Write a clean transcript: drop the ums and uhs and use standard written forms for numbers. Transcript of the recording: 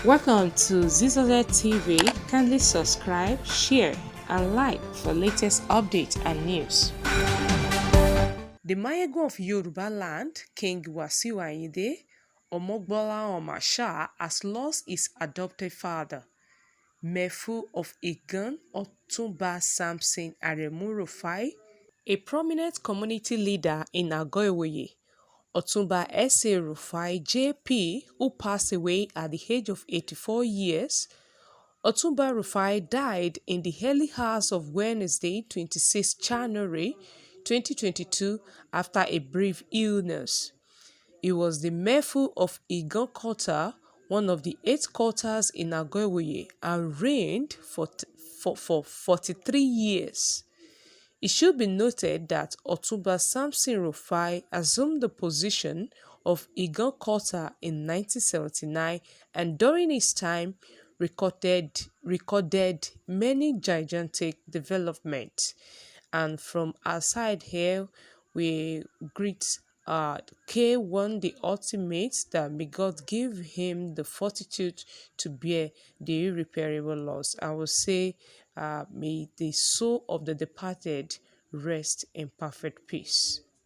Welcome to Zisodel TV. Kindly subscribe, share, and like for latest updates and news. The Mayegun of Yorubaland, King Wasiu Ayinde, Omogbola Omasha, has lost his adopted father, Mefu of Igan Otumba Samson Aremu Rufai, a prominent community leader in Agoiwoye. Otumba S.A. Rufai J.P., who passed away at the age of 84 years. Otumba Rufai died in the early hours of Wednesday, 26 January 2022, after a brief illness. He was the Mefu of Igan Quarter, one of the 8 quarters in Agoiwoye, and reigned for 43 years. It should be noted that Otumba Samson Rufai assumed the position of Igan Quarter in 1979, and during his time recorded many gigantic developments. And from our side here, we greet K1 the ultimate, that may God give him the fortitude to bear the irreparable loss. I will say, may the soul of the departed rest in perfect peace.